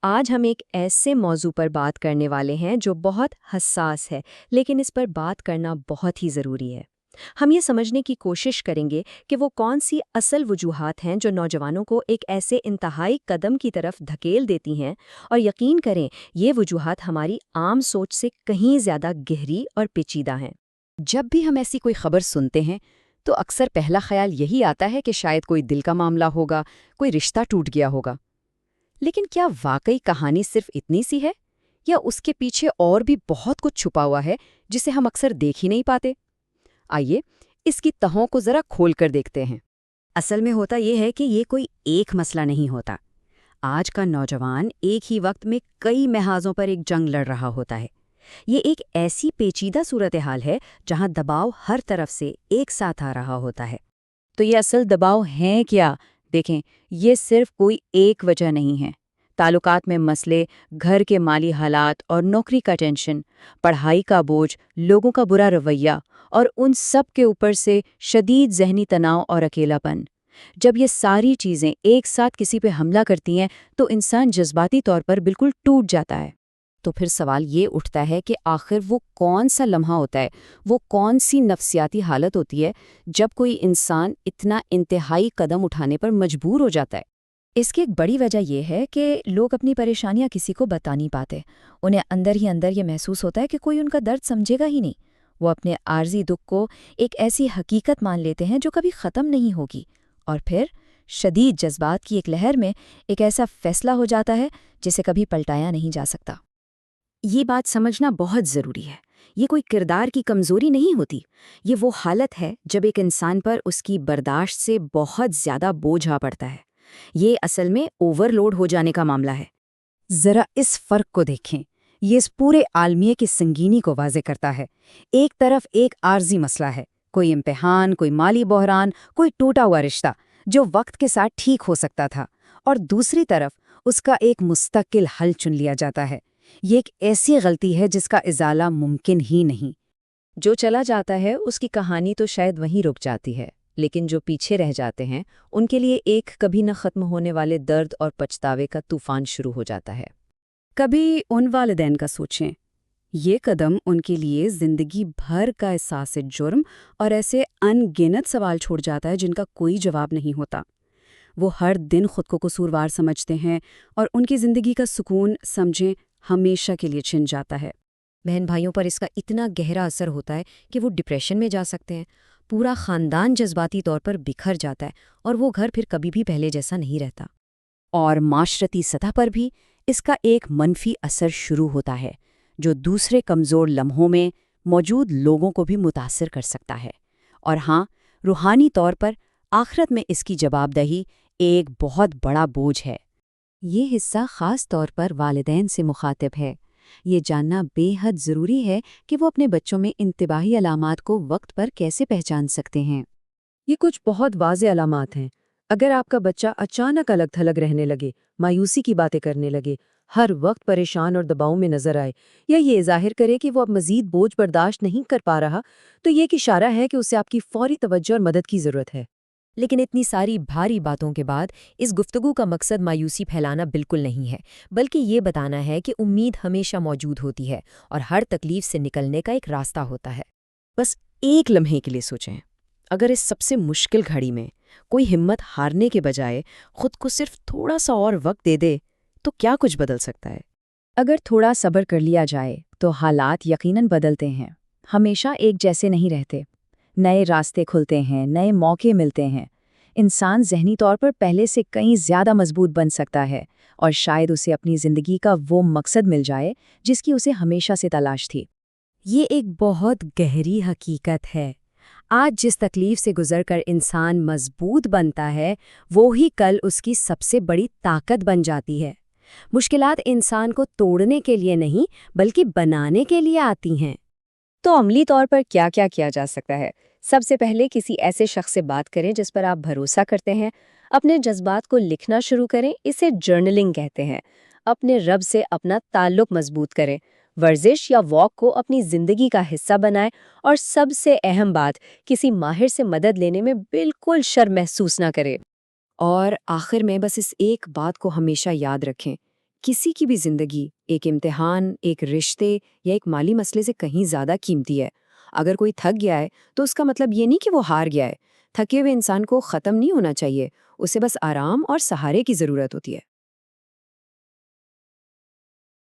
آج ہم ایک ایسے موضوع پر بات کرنے والے ہیں جو بہت حساس ہے، لیکن اس پر بات کرنا بہت ہی ضروری ہے۔ ہم یہ سمجھنے کی کوشش کریں گے کہ وہ کون سی اصل وجوہات ہیں جو نوجوانوں کو ایک ایسے انتہائی قدم کی طرف دھکیل دیتی ہیں، اور یقین کریں یہ وجوہات ہماری عام سوچ سے کہیں زیادہ گہری اور پیچیدہ ہیں۔ جب بھی ہم ایسی کوئی خبر سنتے ہیں تو اکثر پہلا خیال یہی آتا ہے کہ شاید کوئی دل کا معاملہ ہوگا، کوئی رشتہ ٹوٹ گیا ہوگا۔ لیکن کیا واقعی کہانی صرف اتنی سی ہے، یا اس کے پیچھے اور بھی بہت کچھ چھپا ہوا ہے جسے ہم اکثر دیکھ ہی نہیں پاتے؟ آئیے اس کی تہوں کو ذرا کھول کر دیکھتے ہیں۔ اصل میں ہوتا یہ ہے کہ یہ کوئی ایک مسئلہ نہیں ہوتا۔ آج کا نوجوان ایک ہی وقت میں کئی محاذوں پر ایک جنگ لڑ رہا ہوتا ہے۔ یہ ایک ایسی پیچیدہ صورتحال ہے جہاں دباؤ ہر طرف سے ایک ساتھ آ رہا ہوتا ہے۔ تو یہ اصل دباؤ ہیں کیا؟ دیکھیں، یہ صرف کوئی ایک وجہ نہیں ہے۔ تعلقات میں مسئلے، گھر کے مالی حالات اور نوکری کا ٹینشن، پڑھائی کا بوجھ، لوگوں کا برا رویہ، اور ان سب کے اوپر سے شدید ذہنی تناؤ اور اکیلا پن۔ جب یہ ساری چیزیں ایک ساتھ کسی پہ حملہ کرتی ہیں تو انسان جذباتی طور پر بالکل ٹوٹ جاتا ہے۔ تو پھر سوال یہ اٹھتا ہے کہ آخر وہ کون سا لمحہ ہوتا ہے، وہ کون سی نفسیاتی حالت ہوتی ہے جب کوئی انسان اتنا انتہائی قدم اٹھانے پر مجبور ہو جاتا ہے؟ اس کی ایک بڑی وجہ یہ ہے کہ لوگ اپنی پریشانیاں کسی کو بتا نہیں پاتے۔ انہیں اندر ہی اندر یہ محسوس ہوتا ہے کہ کوئی ان کا درد سمجھے گا ہی نہیں۔ وہ اپنے عارضی دکھ کو ایک ایسی حقیقت مان لیتے ہیں جو کبھی ختم نہیں ہوگی، اور پھر شدید جذبات کی ایک لہر میں ایک ایسا فیصلہ ہو جاتا ہے جسے کبھی پلٹایا نہیں جا سکتا۔ یہ بات سمجھنا بہت ضروری ہے۔ یہ کوئی کردار کی کمزوری نہیں ہوتی، یہ وہ حالت ہے جب ایک انسان پر اس کی برداشت سے بہت زیادہ بوجھ آ پڑتا ہے۔ یہ اصل میں اوور لوڈ ہو جانے کا معاملہ ہے۔ ذرا اس فرق کو دیکھیں، یہ اس پورے عالمیے کی سنگینی کو واضح کرتا ہے۔ ایک طرف ایک عارضی مسئلہ ہے، کوئی امتحان، کوئی مالی بحران، کوئی ٹوٹا ہوا رشتہ جو وقت کے ساتھ ٹھیک ہو سکتا تھا، اور دوسری طرف اس کا ایک مستقل حل چن لیا جاتا ہے۔ یہ ایک ایسی غلطی ہے جس کا ازالہ ممکن ہی نہیں۔ جو چلا جاتا ہے اس کی کہانی تو شاید وہیں رک جاتی ہے، لیکن جو پیچھے رہ جاتے ہیں ان کے لیے ایک کبھی نہ ختم ہونے والے درد اور پچھتاوے کا طوفان شروع ہو جاتا ہے۔ کبھی ان والدین کا سوچیں، یہ قدم ان کے لیے زندگی بھر کا احساس جرم اور ایسے ان گنت سوال چھوڑ جاتا ہے جن کا کوئی جواب نہیں ہوتا۔ وہ ہر دن خود کو قصوروار سمجھتے ہیں، اور ان کی زندگی کا سکون سمجھیں ہمیشہ کے لیے چھن جاتا ہے۔ بہن بھائیوں پر اس کا اتنا گہرا اثر ہوتا ہے کہ وہ ڈپریشن میں جا سکتے ہیں، پورا خاندان جذباتی طور پر بکھر جاتا ہے، اور وہ گھر پھر کبھی بھی پہلے جیسا نہیں رہتا۔ اور معاشرتی سطح پر بھی اس کا ایک منفی اثر شروع ہوتا ہے جو دوسرے کمزور لمحوں میں موجود لوگوں کو بھی متاثر کر سکتا ہے۔ اور ہاں، روحانی طور پر آخرت میں اس کی جواب دہی ایک بہت بڑا بوجھ ہے۔ یہ حصہ خاص طور پر والدین سے مخاطب ہے۔ یہ جاننا بے حد ضروری ہے کہ وہ اپنے بچوں میں انتباہی علامات کو وقت پر کیسے پہچان سکتے ہیں۔ یہ کچھ بہت واضح علامات ہیں۔ اگر آپ کا بچہ اچانک الگ تھلگ رہنے لگے، مایوسی کی باتیں کرنے لگے، ہر وقت پریشان اور دباؤ میں نظر آئے، یا یہ ظاہر کرے کہ وہ اب مزید بوجھ برداشت نہیں کر پا رہا، تو یہ ایک اشارہ ہے کہ اسے آپ کی فوری توجہ اور مدد کی ضرورت ہے۔ لیکن اتنی ساری بھاری باتوں کے بعد اس گفتگو کا مقصد مایوسی پھیلانا بالکل نہیں ہے، بلکہ یہ بتانا ہے کہ امید ہمیشہ موجود ہوتی ہے، اور ہر تکلیف سے نکلنے کا ایک راستہ ہوتا ہے۔ بس ایک لمحے کے لیے سوچیں، اگر اس سب سے مشکل گھڑی میں کوئی ہمت ہارنے کے بجائے خود کو صرف تھوڑا سا اور وقت دے دے تو کیا کچھ بدل سکتا ہے؟ اگر تھوڑا صبر کر لیا جائے تو حالات یقیناً بدلتے ہیں، ہمیشہ ایک جیسے نہیں رہتے۔ نئے راستے کھلتے ہیں، نئے موقع ملتے ہیں۔ انسان ذہنی طور پر پہلے سے کہیں زیادہ مضبوط بن سکتا ہے، اور شاید اسے اپنی زندگی کا وہ مقصد مل جائے جس کی اسے ہمیشہ سے تلاش تھی۔ یہ ایک بہت گہری حقیقت ہے۔ آج جس تکلیف سے گزر کر انسان مضبوط بنتا ہے، وہی کل اس کی سب سے بڑی طاقت بن جاتی ہے۔ مشکلات انسان کو توڑنے کے لیے نہیں بلکہ بنانے کے لیے آتی ہیں۔ تو عملی طور پر کیا کیا جا سکتا ہے؟ سب سے پہلے کسی ایسے شخص سے بات کریں جس پر آپ بھروسہ کرتے ہیں۔ اپنے جذبات کو لکھنا شروع کریں، اسے جرنلنگ کہتے ہیں۔ اپنے رب سے اپنا تعلق مضبوط کریں، ورزش یا واک کو اپنی زندگی کا حصہ بنائیں، اور سب سے اہم بات، کسی ماہر سے مدد لینے میں بالکل شرم محسوس نہ کریں۔ اور آخر میں بس اس ایک بات کو ہمیشہ یاد رکھیں کسی کی بھی زندگی ایک امتحان، ایک رشتے یا ایک مالی مسئلے سے کہیں زیادہ قیمتی ہے۔ اگر کوئی تھک گیا ہے تو اس کا مطلب یہ نہیں کہ وہ ہار گیا ہے۔ تھکے ہوئے انسان کو ختم نہیں ہونا چاہیے، اسے بس آرام اور سہارے کی ضرورت ہوتی ہے۔